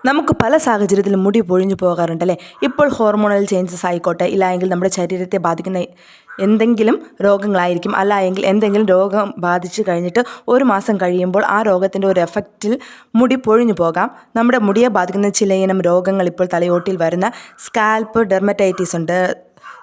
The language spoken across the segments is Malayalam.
നമുക്ക് പല സാഹചര്യത്തിലും മുടി പൊഴിഞ്ഞു പോകാറുണ്ടല്ലേ. ഇപ്പോൾ ഹോർമോണൽ ചേഞ്ചസ് ആയിക്കോട്ടെ, ഇല്ലായെങ്കിൽ നമ്മുടെ ശരീരത്തെ ബാധിക്കുന്ന എന്തെങ്കിലും രോഗങ്ങളായിരിക്കും, അല്ല എങ്കിൽ എന്തെങ്കിലും രോഗം ബാധിച്ചു കഴിഞ്ഞിട്ട് ഒരു മാസം കഴിയുമ്പോൾ ആ രോഗത്തിൻ്റെ ഒരു എഫക്റ്റിൽ മുടി പൊഴിഞ്ഞു പോകാം. നമ്മുടെ മുടിയെ ബാധിക്കുന്ന ചിലയിനം രോഗങ്ങൾ ഇപ്പോൾ തലയോട്ടിൽ വരുന്ന സ്കാൽപ്പ് ഡെർമറ്റൈറ്റിസ് ഉണ്ട്,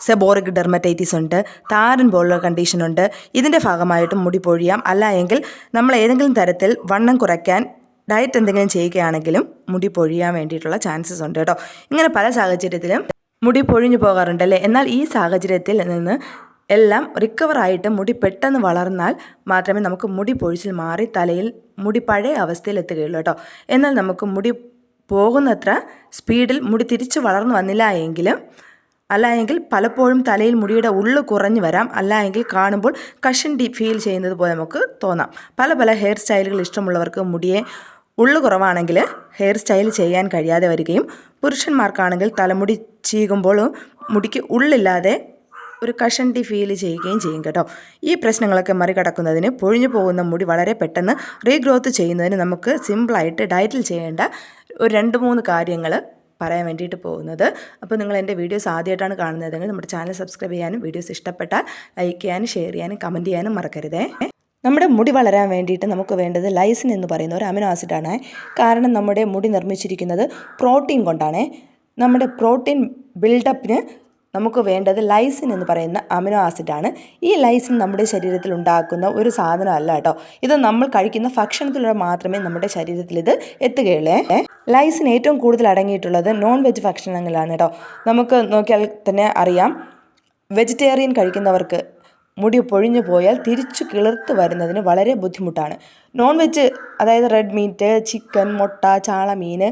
സെബോറിക് ഡെർമറ്റൈറ്റിസ് ഉണ്ട്, താരൻ പോലുള്ള കണ്ടീഷനുണ്ട്. ഇതിൻ്റെ ഭാഗമായിട്ടും മുടി പൊഴിയാം. അല്ല എങ്കിൽ നമ്മൾ ഏതെങ്കിലും തരത്തിൽ വണ്ണം കുറയ്ക്കാൻ ഡയറ്റ് എന്തെങ്കിലും ചെയ്യുകയാണെങ്കിലും മുടി പൊഴിയാൻ വേണ്ടിയിട്ടുള്ള ചാൻസസ് ഉണ്ട് കേട്ടോ. ഇങ്ങനെ പല സാഹചര്യത്തിലും മുടി പൊഴിഞ്ഞു പോകാറുണ്ടല്ലേ. എന്നാൽ ഈ സാഹചര്യത്തിൽ നിന്ന് എല്ലാം റിക്കവറായിട്ട് മുടി പെട്ടെന്ന് വളർന്നാൽ മാത്രമേ നമുക്ക് മുടി പൊഴിച്ചിൽ മാറി തലയിൽ മുടി പഴയ അവസ്ഥയിൽ എത്തുകയുള്ളൂ കേട്ടോ. എന്നാൽ നമുക്ക് മുടി പോകുന്നത്ര സ്പീഡിൽ മുടി തിരിച്ചു വളർന്നു വന്നില്ല എങ്കിലും അല്ല എങ്കിൽ പലപ്പോഴും തലയിൽ മുടിയുടെ ഉള്ളു കുറഞ്ഞു വരാം. അല്ല എങ്കിൽ കാണുമ്പോൾ കഷൻ ഫീൽ ചെയ്യുന്നത് പോലെ നമുക്ക് തോന്നാം. പല ഹെയർ സ്റ്റൈലുകൾ ഇഷ്ടമുള്ളവർക്ക് മുടിയെ ഉള്ളു കുറവാണെങ്കിൽ ഹെയർ സ്റ്റൈൽ ചെയ്യാൻ കഴിയാതെ വരികയും, പുരുഷന്മാർക്കാണെങ്കിൽ തലമുടി ചീകുമ്പോൾ മുടിക്ക് ഉള്ളില്ലാതെ ഒരു കഷണ്ടി ഫീൽ ചെയ്യുകയും ചെയ്യും കേട്ടോ. ഈ പ്രശ്നങ്ങളൊക്കെ മറികടക്കുന്നതിന് പൊഴിഞ്ഞു പോകുന്ന മുടി വളരെ പെട്ടെന്ന് റീഗ്രോത്ത് ചെയ്യുന്നതിന് നമുക്ക് സിമ്പിളായിട്ട് ഡയറ്റിൽ ചെയ്യേണ്ട ഒരു 2-3 കാര്യങ്ങൾ പറയാൻ വേണ്ടിയിട്ട് പോകുന്നത്. അപ്പോൾ നിങ്ങൾ എൻ്റെ വീഡിയോസ് ആദ്യമായിട്ടാണ് കാണുന്നതെങ്കിൽ നമ്മുടെ ചാനൽ സബ്സ്ക്രൈബ് ചെയ്യാനും, വീഡിയോസ് ഇഷ്ടപ്പെട്ടാൽ ലൈക്ക് ചെയ്യാനും, ഷെയർ ചെയ്യാനും, കമൻറ്റ് ചെയ്യാനും മറക്കരുതേ. നമ്മുടെ മുടി വളരാൻ വേണ്ടിയിട്ട് നമുക്ക് വേണ്ടത് ലൈസിൻ എന്ന് പറയുന്ന ഒരു അമിനോ ആസിഡാണ്. കാരണം നമ്മുടെ മുടി നിർമ്മിച്ചിരിക്കുന്നത് പ്രോട്ടീൻ കൊണ്ടാണ്. നമ്മുടെ പ്രോട്ടീൻ ബിൽഡപ്പിന് നമുക്ക് വേണ്ടത് ലൈസിൻ എന്ന് പറയുന്ന അമിനോ ആസിഡാണ്. ഈ ലൈസിൻ നമ്മുടെ ശരീരത്തിൽ ഉണ്ടാക്കുന്ന ഒരു സാധനമല്ല കേട്ടോ. ഇത് നമ്മൾ കഴിക്കുന്ന ഭക്ഷണത്തിലൂടെ മാത്രമേ നമ്മുടെ ശരീരത്തിൽ ഇത് എത്തുകയുള്ളൂ. ലൈസിൻ ഏറ്റവും കൂടുതൽ അടങ്ങിയിട്ടുള്ളത് നോൺ വെജ് ഭക്ഷണങ്ങളിലാണ് കേട്ടോ. നമുക്ക് നോക്കിയാൽ തന്നെ അറിയാം, വെജിറ്റേറിയൻ കഴിക്കുന്നവർക്ക് മുടി പൊഴിഞ്ഞു പോയാൽ തിരിച്ചു കിളിർത്ത് വരുന്നതിന് വളരെ ബുദ്ധിമുട്ടാണ്. നോൺ വെജ്, അതായത് റെഡ് മീറ്റ്, ചിക്കൻ, മുട്ട, ചാള, മീൻ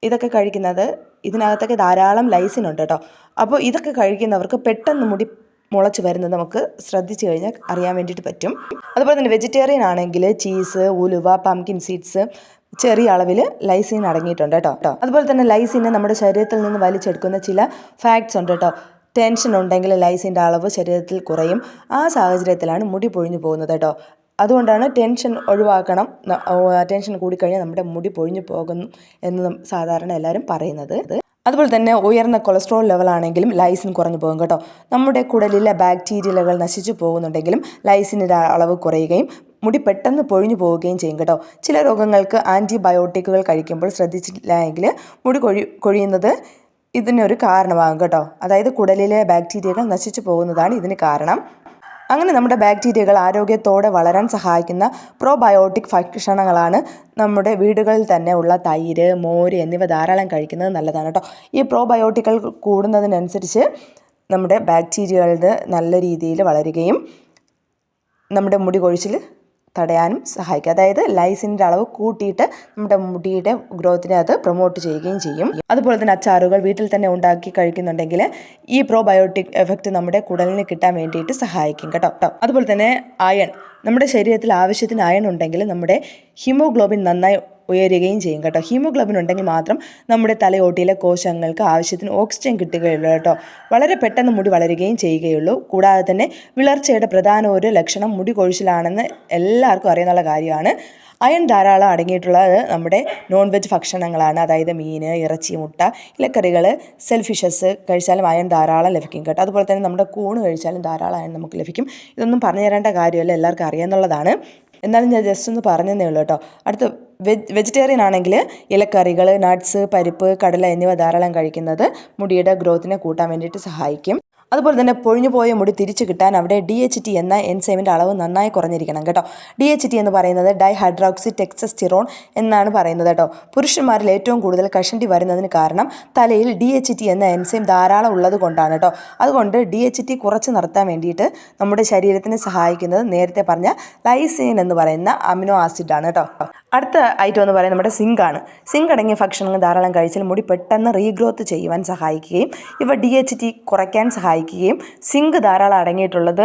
ഇതൊക്കെ കഴിക്കുന്നത് ഇതിനകത്തൊക്കെ ധാരാളം ലൈസിൻ ഉണ്ട് കേട്ടോ. അപ്പോൾ ഇതൊക്കെ കഴിക്കുന്നവർക്ക് പെട്ടെന്ന് മുടി മുളച്ച് വരുന്നത് നമുക്ക് ശ്രദ്ധിച്ചു കഴിഞ്ഞാൽ അറിയാൻ വേണ്ടിയിട്ട് പറ്റും. അതുപോലെ തന്നെ വെജിറ്റേറിയൻ ആണെങ്കിൽ ചീസ്, ഉലുവ, പംകിൻ സീഡ്സ് ചെറിയ അളവിൽ ലൈസിൻ അടങ്ങിയിട്ടുണ്ട് കേട്ടോ. അതുപോലെ തന്നെ ലൈസിനെ നമ്മുടെ ശരീരത്തിൽ നിന്ന് വലിച്ചെടുക്കുന്ന ചില ഫാക്ട്സ് ഉണ്ട് കേട്ടോ. ടെൻഷൻ ഉണ്ടെങ്കിൽ ലൈസിൻ്റെ അളവ് ശരീരത്തിൽ കുറയും. ആ സാഹചര്യത്തിലാണ് മുടി പൊഴിഞ്ഞു പോകുന്നത് കേട്ടോ. അതുകൊണ്ടാണ് ടെൻഷൻ ഒഴിവാക്കണം. ടെൻഷൻ കൂടിക്കഴിഞ്ഞാൽ നമ്മുടെ മുടി പൊഴിഞ്ഞു പോകുന്നു എന്ന് സാധാരണ എല്ലാവരും പറയുന്നത്. അതുപോലെ തന്നെ ഉയർന്ന കൊളസ്ട്രോൾ ലെവലാണെങ്കിലും ലൈസിൻ കുറഞ്ഞു പോകും കേട്ടോ. നമ്മുടെ കുടലിലെ ബാക്ടീരിയകൾ നശിച്ചു പോകുന്നുണ്ടെങ്കിലും ലൈസിൻ്റെ അളവ് കുറയുകയും മുടി പെട്ടെന്ന് പൊഴിഞ്ഞു പോവുകയും ചെയ്യും കേട്ടോ. ചില രോഗങ്ങൾക്ക് ആൻറ്റിബയോട്ടിക്കുകൾ കഴിക്കുമ്പോൾ ശ്രദ്ധിച്ചില്ല എങ്കിൽ മുടി കൊഴിയുന്നത് ഇതിനൊരു കാരണമാകും കേട്ടോ. അതായത് കുടലിലെ ബാക്ടീരിയകൾ നശിച്ചു പോകുന്നതാണ് ഇതിന് കാരണം. അങ്ങനെ നമ്മുടെ ബാക്ടീരിയകൾ ആരോഗ്യത്തോടെ വളരാൻ സഹായിക്കുന്ന പ്രോബയോട്ടിക് ഭക്ഷണങ്ങളാണ് നമ്മുടെ വീടുകളിൽ തന്നെ ഉള്ള തൈര്, മോര് എന്നിവ ധാരാളം കഴിക്കുന്നത് നല്ലതാണ് കേട്ടോ. ഈ പ്രോബയോട്ടിക്കുകൾ കൂടുന്നതിനനുസരിച്ച് നമ്മുടെ ബാക്ടീരിയകളുടെ നല്ല രീതിയിൽ വളരുകയും നമ്മുടെ മുടി കൊഴിച്ചിൽ തടയാനും സഹായിക്കും. അതായത് ലൈസിൻ്റെ അളവ് കൂട്ടിയിട്ട് നമ്മുടെ മുടിയുടെ ഗ്രോത്തിനെ അത് പ്രൊമോട്ട് ചെയ്യുകയും ചെയ്യും. അതുപോലെ തന്നെ അച്ചാറുകൾ വീട്ടിൽ തന്നെ ഉണ്ടാക്കി കഴിക്കുന്നുണ്ടെങ്കിൽ ഈ പ്രോബയോട്ടിക് എഫക്റ്റ് നമ്മുടെ കുടലിന് കിട്ടാൻ വേണ്ടിയിട്ട് സഹായിക്കും കേട്ടോ. അതുപോലെ തന്നെ അയൺ, നമ്മുടെ ശരീരത്തിൽ ആവശ്യത്തിന് അയൺ ഉണ്ടെങ്കിൽ നമ്മുടെ ഹീമോഗ്ലോബിൻ നന്നായി ഉയരുകയും ചെയ്യും കേട്ടോ. ഹീമോഗ്ലോബിൻ ഉണ്ടെങ്കിൽ മാത്രം നമ്മുടെ തലയോട്ടിയിലെ കോശങ്ങൾക്ക് ആവശ്യത്തിന് ഓക്സിജൻ കിട്ടുകയുള്ളൂ കേട്ടോ. വളരെ പെട്ടെന്ന് മുടി വളരുകയും ചെയ്യുകയുള്ളൂ. കൂടാതെ തന്നെ വിളർച്ചയുടെ പ്രധാന ഒരു ലക്ഷണം മുടി കൊഴിച്ചിലാണെന്ന് എല്ലാവർക്കും അറിയുന്നുള്ള കാര്യമാണ്. അയൺ ധാരാളം അടങ്ങിയിട്ടുള്ളത് നമ്മുടെ നോൺ വെജ് ഭക്ഷണങ്ങളാണ്. അതായത് മീൻ, ഇറച്ചി, മുട്ട, ഇലക്കറികൾ, സെൽഫിഷസ് കഴിച്ചാലും അയൺ ധാരാളം ലഭിക്കും കേട്ടോ. അതുപോലെ തന്നെ നമ്മുടെ കൂണ് കഴിച്ചാലും ധാരാളം അയൺ നമുക്ക് ലഭിക്കും. ഇതൊന്നും പറഞ്ഞു തരേണ്ട കാര്യമല്ല, എല്ലാവർക്കും അറിയാമെന്നുള്ളതാണ്. എന്നാലും ഞാൻ ജസ്റ്റ് ഒന്ന് പറഞ്ഞതേ ഉള്ളൂ കേട്ടോ. അടുത്ത വെജിറ്റേറിയൻ ആണെങ്കിൽ ഇലക്കറികൾ, നട്ട്സ്, പരിപ്പ്, കടല എന്നിവ ധാരാളം കഴിക്കുന്നത് മുടിയുടെ ഗ്രോത്തിനെ കൂട്ടാൻ വേണ്ടിയിട്ട് സഹായിക്കും. അതുപോലെ തന്നെ പൊഴിഞ്ഞു പോയ മുടി തിരിച്ചു കിട്ടാൻ അവിടെ DHT എന്ന എൻസൈമിൻ്റെ അളവ് നന്നായി കുറഞ്ഞിരിക്കണം കേട്ടോ. DHT എന്ന് പറയുന്നത് ഡൈഹൈഡ്രോക്സി ടെസ്റ്റോസ്റ്റിറോൺ എന്നാണ് പറയുന്നത് കേട്ടോ. പുരുഷന്മാരിൽ ഏറ്റവും കൂടുതൽ കഷണ്ടി വരുന്നതിന് കാരണം തലയിൽ DHT എന്ന എൻസൈം ധാരാളം ഉള്ളത് കൊണ്ടാണ് കേട്ടോ. അതുകൊണ്ട് DHT കുറച്ച് നിർത്താൻ വേണ്ടിയിട്ട് നമ്മുടെ ശരീരത്തിനെ സഹായിക്കുന്നത് നേരത്തെ പറഞ്ഞ ലൈസിൻ എന്ന് പറയുന്ന അമിനോ ആസിഡാണ് കേട്ടോ. അടുത്ത ഐറ്റം എന്ന് പറയുന്നത് നമ്മുടെ സിങ്കാണ്. സിങ്ക് അടങ്ങിയ ഭക്ഷണങ്ങൾ ധാരാളം കഴിച്ചാൽ മുടി പെട്ടെന്ന് റീഗ്രോത്ത് ചെയ്യുവാൻ സഹായിക്കുകയും ഇവ DHT കുറയ്ക്കാൻ സഹായിക്കുകയും സിങ്ക് ധാരാളം അടങ്ങിയിട്ടുള്ളത്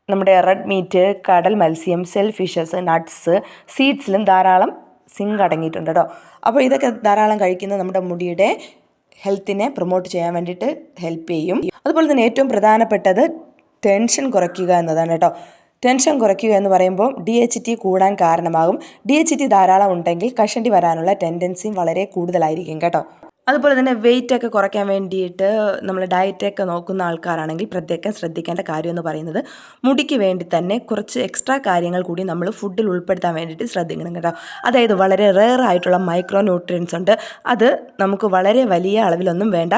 നമ്മുടെ റെഡ് മീറ്റ്, കടൽ മത്സ്യം, ഫിഷസ്, നട്ട്സ്, സീഡ്സിലും ധാരാളം സിങ്ക് അടങ്ങിയിട്ടുണ്ട് കേട്ടോ. അപ്പോൾ ഇതൊക്കെ ധാരാളം കഴിക്കുന്നത് നമ്മുടെ മുടിയുടെ ഹെൽത്തിനെ പ്രൊമോട്ട് ചെയ്യാൻ വേണ്ടിയിട്ട് ഹെൽപ്പ് ചെയ്യും. അതുപോലെ തന്നെ ഏറ്റവും പ്രധാനപ്പെട്ടത് ടെൻഷൻ കുറയ്ക്കുക എന്നതാണ് കേട്ടോ. ടെൻഷൻ കുറയ്ക്കുക എന്ന് പറയുമ്പോൾ DHT കൂടാൻ കാരണമാകും. DHT ധാരാളം ഉണ്ടെങ്കിൽ കഷണ്ടി വരാനുള്ള ടെൻഡൻസിയും വളരെ കൂടുതലായിരിക്കും കേട്ടോ. അതുപോലെ തന്നെ വെയിറ്റൊക്കെ കുറയ്ക്കാൻ വേണ്ടിയിട്ട് നമ്മൾ ഡയറ്റൊക്കെ നോക്കുന്ന ആൾക്കാരാണെങ്കിൽ പ്രത്യേകം ശ്രദ്ധിക്കേണ്ട കാര്യം എന്ന് പറയുന്നത് മുടിക്ക് വേണ്ടി തന്നെ കുറച്ച് എക്സ്ട്രാ കാര്യങ്ങൾ കൂടി നമ്മൾ ഫുഡിൽ ഉൾപ്പെടുത്താൻ വേണ്ടിയിട്ട് ശ്രദ്ധിക്കണം കേട്ടോ. അതായത് വളരെ റെയർ ആയിട്ടുള്ള മൈക്രോ ന്യൂട്രിയൻസ് ഉണ്ട്. അത് നമുക്ക് വളരെ വലിയ അളവിലൊന്നും വേണ്ട,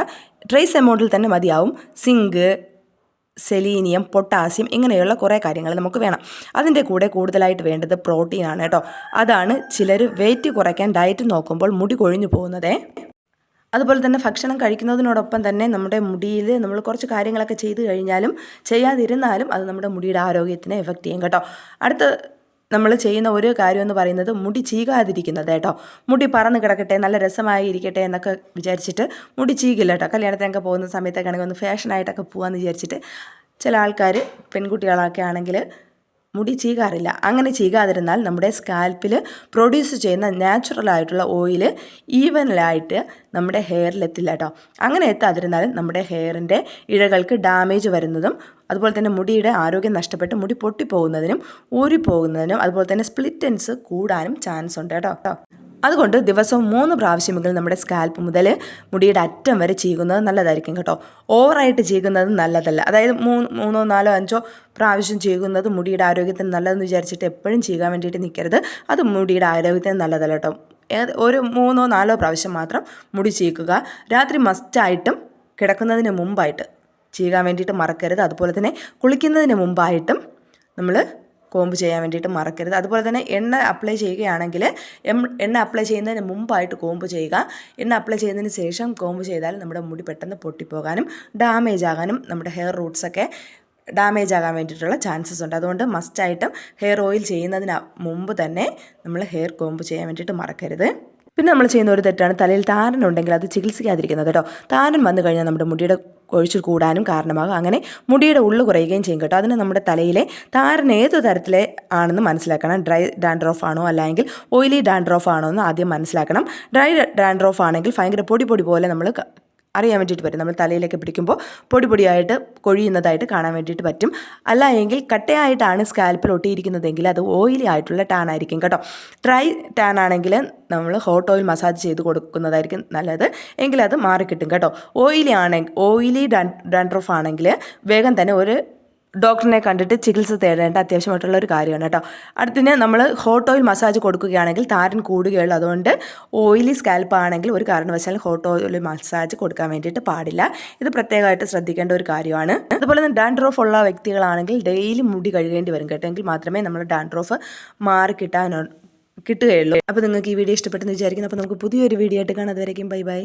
ട്രേസ് എമൗണ്ടിൽ തന്നെ മതിയാവും. സിങ്ക്, സെലീനിയം, പൊട്ടാസ്യം ഇങ്ങനെയുള്ള കുറേ കാര്യങ്ങൾ നമുക്ക് വേണം. അതിൻ്റെ കൂടെ കൂടുതലായിട്ട് വേണ്ടത് പ്രോട്ടീനാണ് കേട്ടോ. അതാണ് ചിലർ വെയിറ്റ് കുറയ്ക്കാൻ ഡയറ്റ് നോക്കുമ്പോൾ മുടി കൊഴിഞ്ഞു പോകുന്നതേ. അതുപോലെ തന്നെ ഭക്ഷണം കഴിക്കുന്നതിനോടൊപ്പം തന്നെ നമ്മുടെ മുടിയിൽ നമ്മൾ കുറച്ച് കാര്യങ്ങളൊക്കെ ചെയ്തു കഴിഞ്ഞാലും ചെയ്യാതിരുന്നാലും അത് നമ്മുടെ മുടിയുടെ ആരോഗ്യത്തിനെ എഫക്റ്റ് ചെയ്യും കേട്ടോ. അടുത്ത നമ്മൾ ചെയ്യുന്ന ഒരു കാര്യം എന്ന് പറയുന്നത് മുടി ചീകാതിരിക്കുന്നത് കേട്ടോ. മുടി പറന്ന് കിടക്കട്ടെ, നല്ല രസമായി ഇരിക്കട്ടെ എന്നൊക്കെ വിചാരിച്ചിട്ട് മുടി ചീകില്ല കേട്ടോ. കല്യാണത്തിനൊക്കെ പോകുന്ന സമയത്തൊക്കെ ആണെങ്കിൽ ഒന്ന് ഫാഷനായിട്ടൊക്കെ പോകാമെന്ന് വിചാരിച്ചിട്ട് ചില ആൾക്കാർ, പെൺകുട്ടികളൊക്കെ ആണെങ്കിൽ മുടി ചീകാറില്ല. അങ്ങനെ ചീകാതിരുന്നാൽ നമ്മുടെ സ്കാൽപ്പിൽ പ്രൊഡ്യൂസ് ചെയ്യുന്ന നാച്ചുറലായിട്ടുള്ള ഓയിൽ ഈവനിലായിട്ട് നമ്മുടെ ഹെയറിലെത്തില്ല കേട്ടോ. അങ്ങനെ എത്താതിരുന്നാലും നമ്മുടെ ഹെയറിൻ്റെ ഇഴകൾക്ക് ഡാമേജ് വരുന്നതും അതുപോലെ തന്നെ മുടിയുടെ ആരോഗ്യം നഷ്ടപ്പെട്ട് മുടി പൊട്ടിപ്പോകുന്നതിനും ഊരിപ്പോകുന്നതിനും അതുപോലെ തന്നെ സ്പ്ലിറ്റൻസ് കൂടാനും ചാൻസ് ഉണ്ട് കേട്ടോ. അതുകൊണ്ട് ദിവസവും 3 പ്രാവശ്യമെങ്കിലും നമ്മുടെ സ്കാൽപ്പ് മുതൽ മുടിയുടെ അറ്റം വരെ ചീകുന്നത് നല്ലതായിരിക്കും കേട്ടോ. ഓവറായിട്ട് ചീകുന്നത് നല്ലതല്ല. അതായത് 3, 4, 5 പ്രാവശ്യം ചീകുന്നത് മുടിയുടെ ആരോഗ്യത്തിന് നല്ലതെന്ന് വിചാരിച്ചിട്ട് എപ്പോഴും ചീകാൻ വേണ്ടിയിട്ട് നിൽക്കരുത്. അത് മുടിയുടെ ആരോഗ്യത്തിന് നല്ലതല്ല കേട്ടോ. ഒരു 3, 4 പ്രാവശ്യം മാത്രം മുടി ചീക്കുക. രാത്രി മസ്റ്റായിട്ടും കിടക്കുന്നതിന് മുമ്പായിട്ട് ചീകാൻ വേണ്ടിയിട്ട് മറക്കരുത്. അതുപോലെ തന്നെ കുളിക്കുന്നതിന് മുമ്പായിട്ടും നമ്മൾ കോമ്പ് ചെയ്യാൻ വേണ്ടിയിട്ട് മറക്കരുത്. അതുപോലെ തന്നെ എണ്ണ അപ്ലൈ ചെയ്യുകയാണെങ്കിൽ എണ്ണ അപ്ലൈ ചെയ്യുന്നതിന് മുമ്പായിട്ട് കോമ്പ് ചെയ്യുക. എണ്ണ അപ്ലൈ ചെയ്തതിന് ശേഷം കോമ്പ് ചെയ്താൽ നമ്മുടെ മുടി പെട്ടെന്ന് പൊട്ടിപ്പോകാനും ഡാമേജ് ആകാനും നമ്മുടെ ഹെയർ റൂട്ട്സൊക്കെ ഡാമേജ് ആകാൻ വേണ്ടിയിട്ടുള്ള ചാൻസസ് ഉണ്ട്. അതുകൊണ്ട് മസ്റ്റായിട്ടും ഹെയർ ഓയിൽ ചെയ്യുന്നതിന് മുമ്പ് തന്നെ നമ്മൾ ഹെയർ കോമ്പ് ചെയ്യാൻ വേണ്ടിയിട്ട് മറക്കരുത്. പിന്നെ നമ്മൾ ചെയ്യുന്ന ഒരു തെറ്റാണ് തലയിൽ താരനുണ്ടെങ്കിൽ അത് ചികിത്സിക്കാതിരിക്കുന്നത് കേട്ടോ. താരൻ വന്നു കഴിഞ്ഞാൽ നമ്മുടെ മുടിയുടെ കൊഴിച്ചിൽ കൂടാനും കാരണമാകും. അങ്ങനെ മുടിയുടെ ഉള്ളു കുറയുകയും ചെയ്യും കേട്ടോ. അതിന് നമ്മുടെ തലയിലെ താരൻ ഏതു തരത്തിലെ ആണെന്ന് മനസ്സിലാക്കണം. ഡ്രൈ ഡാൻഡ്രോഫ് ആണോ അല്ലെങ്കിൽ ഓയിലി ഡാൻഡ്രോഫ് ആണോ എന്ന് ആദ്യം മനസ്സിലാക്കണം. ഡ്രൈ ഡാൻഡ്രോഫ് ആണെങ്കിൽ ഭയങ്കര പൊടി പോലെ നമ്മൾ അറിയാൻ വേണ്ടിയിട്ട് പറ്റും. നമ്മൾ തലയിലേക്ക് പിടിക്കുമ്പോൾ പൊടിയായിട്ട് കൊഴിയുന്നതായിട്ട് കാണാൻ വേണ്ടിയിട്ട് പറ്റും. അല്ല എങ്കിൽ കട്ടയായിട്ടാണ് സ്കാൽപ്പിൽ ഒട്ടിയിരിക്കുന്നതെങ്കിൽ അത് ഓയിലി ആയിട്ടുള്ള ടാൻ ആയിരിക്കും കേട്ടോ. ഡ്രൈ ടാൻ ആണെങ്കിൽ നമ്മൾ ഹോട്ട് ഓയിൽ മസാജ് ചെയ്ത് കൊടുക്കുന്നതായിരിക്കും നല്ലത്. എങ്കിൽ അത് മാറിക്കിട്ടും കേട്ടോ. ഓയിലി ഡാൻഡ്രഫ് ആണെങ്കിൽ വേഗം തന്നെ ഒരു ഡോക്ടറിനെ കണ്ടിട്ട് ചികിത്സ തേടേണ്ട അത്യാവശ്യമായിട്ടുള്ള ഒരു കാര്യമാണ് കേട്ടോ. അടുത്തിന് നമ്മൾ ഹോട്ട് ഓയിൽ മസാജ് കൊടുക്കുകയാണെങ്കിൽ താരൻ കൂടുകയുള്ളൂ. അതുകൊണ്ട് ഓയിലി സ്കാൽപ്പ് ആണെങ്കിൽ ഒരു കാരണവശാലും ഹോട്ട് ഓയിൽ മസാജ് കൊടുക്കാൻ വേണ്ടിയിട്ട് പാടില്ല. ഇത് പ്രത്യേകമായിട്ട് ശ്രദ്ധിക്കേണ്ട ഒരു കാര്യമാണ്. അതുപോലെ തന്നെ ഡാൻഡ്രോഫ് ഉള്ള വ്യക്തികളാണെങ്കിൽ ഡെയിലി മുടി കഴുകേണ്ടി വരും കേട്ടോ. എങ്കിൽ മാത്രമേ നമ്മൾ ഡാൻഡ്രോഫ് മാറി കിട്ടുകയുള്ളൂ. അപ്പോൾ നിങ്ങൾക്ക് ഈ വീഡിയോ ഇഷ്ടപ്പെട്ടെന്ന് വിചാരിക്കുന്നു. അപ്പോൾ നമുക്ക് പുതിയൊരു വീഡിയോ ആയിട്ട് കാണാം. അതുവരേക്കും ബൈ.